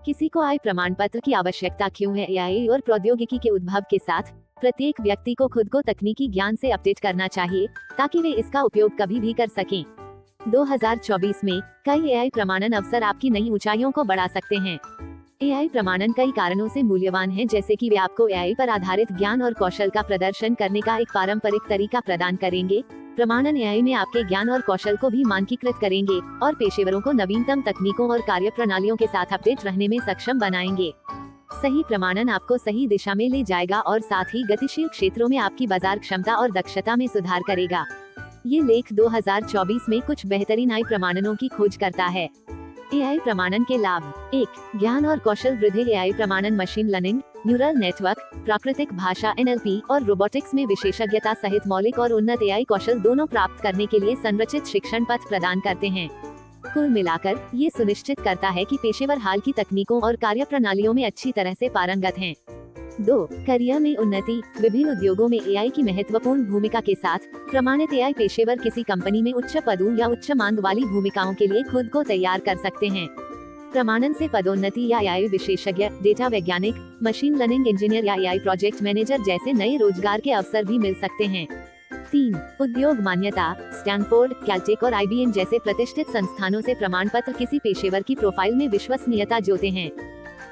किसी को आय प्रमाण पत्र की आवश्यकता क्यों है? एआई और प्रौद्योगिकी के उद्भव के साथ प्रत्येक व्यक्ति को खुद को तकनीकी ज्ञान से अपडेट करना चाहिए ताकि वे इसका उपयोग कभी भी कर सकें। 2024 में कई एआई प्रमाणन अवसर आपकी नई ऊंचाइयों को बढ़ा सकते हैं। एआई प्रमाणन कई कारणों से मूल्यवान है, जैसे कि वे आपको एआई पर आधारित ज्ञान और कौशल का प्रदर्शन करने का एक पारंपरिक तरीका प्रदान करेंगे। प्रमाणन एआई में आपके ज्ञान और कौशल को भी मानकीकृत करेंगे और पेशेवरों को नवीनतम तकनीकों और कार्यप्रणालियों के साथ अपडेट रहने में सक्षम बनाएंगे। सही प्रमाणन आपको सही दिशा में ले जाएगा और साथ ही गतिशील क्षेत्रों में आपकी बाजार क्षमता और दक्षता में सुधार करेगा। ये लेख 2024 में कुछ बेहतरीन एआई प्रमाणनों की खोज करता है। एआई प्रमाणन के लाभ। 1. ज्ञान और कौशल वृद्धि। एआई प्रमाणन मशीन लर्निंग, न्यूरल नेटवर्क, प्राकृतिक भाषा NLP और रोबोटिक्स में विशेषज्ञता सहित मौलिक और उन्नत एआई कौशल दोनों प्राप्त करने के लिए संरचित शिक्षण पथ प्रदान करते हैं। कुल मिलाकर ये सुनिश्चित करता है कि पेशेवर हाल की तकनीकों और कार्यप्रणालियों में अच्छी तरह से पारंगत हैं। 2. करियर में उन्नति। विभिन्न उद्योगों में एआई की महत्वपूर्ण भूमिका के साथ प्रमाणित एआई पेशेवर किसी कंपनी में उच्च पदों या उच्च मांग वाली भूमिकाओं के लिए खुद को तैयार कर सकते हैं। प्रमाणन से पदोन्नति या एआई विशेषज्ञ, डेटा वैज्ञानिक, मशीन लर्निंग इंजीनियर या एआई प्रोजेक्ट मैनेजर जैसे नए रोजगार के अवसर भी मिल सकते हैं। 3. उद्योग मान्यता। स्टैनफोर्ड, कैलटेक और IBM जैसे प्रतिष्ठित संस्थानों से प्रमाण पत्र किसी पेशेवर की प्रोफाइल में विश्वसनीयता जोड़ते हैं।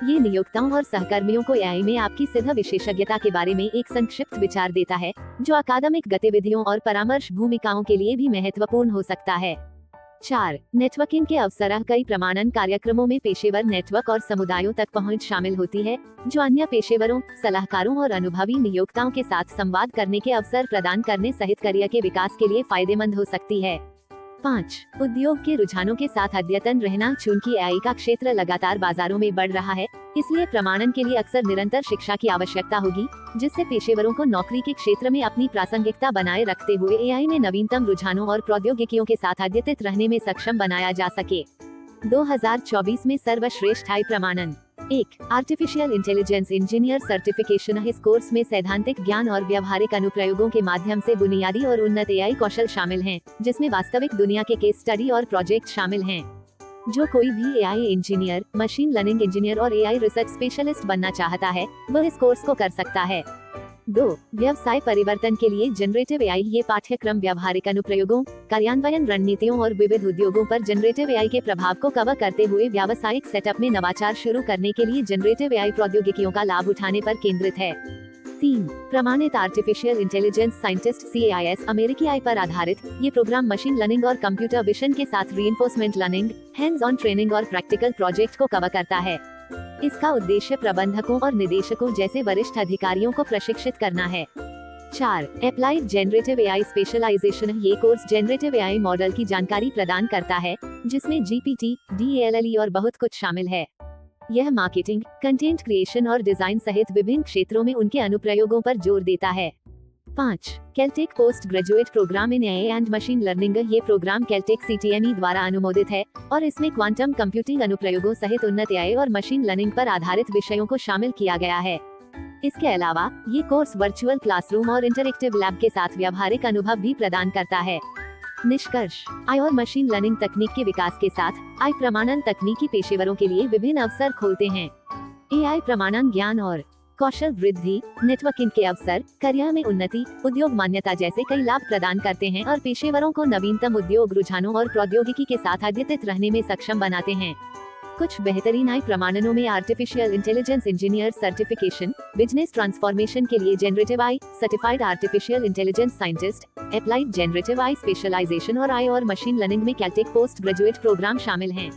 ये नियोक्ताओं और सहकर्मियों को एआई में आपकी सिद्ध विशेषज्ञता के बारे में एक संक्षिप्त विचार देता है, जो अकादमिक गतिविधियों और परामर्श भूमिकाओं के लिए भी महत्वपूर्ण हो सकता है। 4. नेटवर्किंग के अवसर। कई प्रमाणन कार्यक्रमों में पेशेवर नेटवर्क और समुदायों तक पहुंच शामिल होती है, जो अन्य पेशेवरों, सलाहकारों और अनुभवी नियोक्ताओं के साथ संवाद करने के अवसर प्रदान करने सहित करियर के विकास के लिए फायदेमंद हो सकती है। 5. उद्योग के रुझानों के साथ अद्यतन रहना। चूंकि एआई का क्षेत्र लगातार बाजारों में बढ़ रहा है, इसलिए प्रमाणन के लिए अक्सर निरंतर शिक्षा की आवश्यकता होगी, जिससे पेशेवरों को नौकरी के क्षेत्र में अपनी प्रासंगिकता बनाए रखते हुए एआई में नवीनतम रुझानों और प्रौद्योगिकियों के साथ अद्यतित रहने में सक्षम बनाया जा सके। 2024 में सर्वश्रेष्ठ एआई प्रमाणन। 1. Artificial intelligence engineer certification. इस कोर्स में सैद्धांतिक ज्ञान और व्यावहारिक अनुप्रयोगों के माध्यम से बुनियादी और उन्नत एआई कौशल शामिल हैं, जिसमें वास्तविक दुनिया के केस स्टडी और प्रोजेक्ट शामिल हैं। जो कोई भी AI engineer, machine learning engineer और एआई रिसर्च स्पेशलिस्ट बनना चाहता है, वह इस कोर्स को कर सकता है। 2. व्यवसाय परिवर्तन के लिए जनरेटिव एआई। ये पाठ्यक्रम व्यावहारिक अनुप्रयोगों, कार्यान्वयन रणनीतियों और विविध उद्योगों पर जनरेटिव एआई के प्रभाव को कवर करते हुए व्यावसायिक सेटअप में नवाचार शुरू करने के लिए जनरेटिव एआई प्रौद्योगिकियों का लाभ उठाने पर केंद्रित है। 3. प्रमाणित आर्टिफिशियल इंटेलिजेंस साइंटिस्ट CAIS। अमेरिकी एआई पर आधारित ये प्रोग्राम मशीन लर्निंग और कंप्यूटर विजन के साथ reinforcement learning, hands on training और प्रैक्टिकल प्रोजेक्ट को कवर करता है। इसका उद्देश्य प्रबंधकों और निदेशकों जैसे वरिष्ठ अधिकारियों को प्रशिक्षित करना है। 4. Applied generative AI specialization. ये कोर्स जनरेटिव एआई मॉडल की जानकारी प्रदान करता है, जिसमें GPT, DALL और बहुत कुछ शामिल है। यह मार्केटिंग, कंटेंट क्रिएशन और डिजाइन सहित विभिन्न क्षेत्रों में उनके अनुप्रयोगों पर जोर देता है। 5. Caltech post graduate program in AI and machine learning. ये प्रोग्राम कैलटेक CTME द्वारा अनुमोदित है और इसमें क्वांटम कंप्यूटिंग अनुप्रयोगों सहित उन्नत एआई और मशीन लर्निंग पर आधारित विषयों को शामिल किया गया है। इसके अलावा ये कोर्स वर्चुअल क्लासरूम और इंटरैक्टिव लैब के साथ व्यावहारिक अनुभव भी प्रदान करता है। निष्कर्ष। एआई और मशीन लर्निंग तकनीक के विकास के साथ एआई प्रमाणन तकनीकी पेशेवरों के लिए विभिन्न अवसर खोलते हैं। एआई प्रमाणन ज्ञान और कौशल वृद्धि, नेटवर्किंग के अवसर, करियर में उन्नति, उद्योग मान्यता जैसे कई लाभ प्रदान करते हैं और पेशेवरों को नवीनतम उद्योग रुझानों और प्रौद्योगिकी के साथ अद्यतित रहने में सक्षम बनाते हैं। कुछ बेहतरीन एआई प्रमाणनों में artificial intelligence engineer certification, business transformation के लिए generative AI, certified artificial intelligence scientist, applied generative AI specialization और एआई और मशीन लर्निंग में कैलटेक पोस्ट ग्रेजुएट प्रोग्राम शामिल हैं।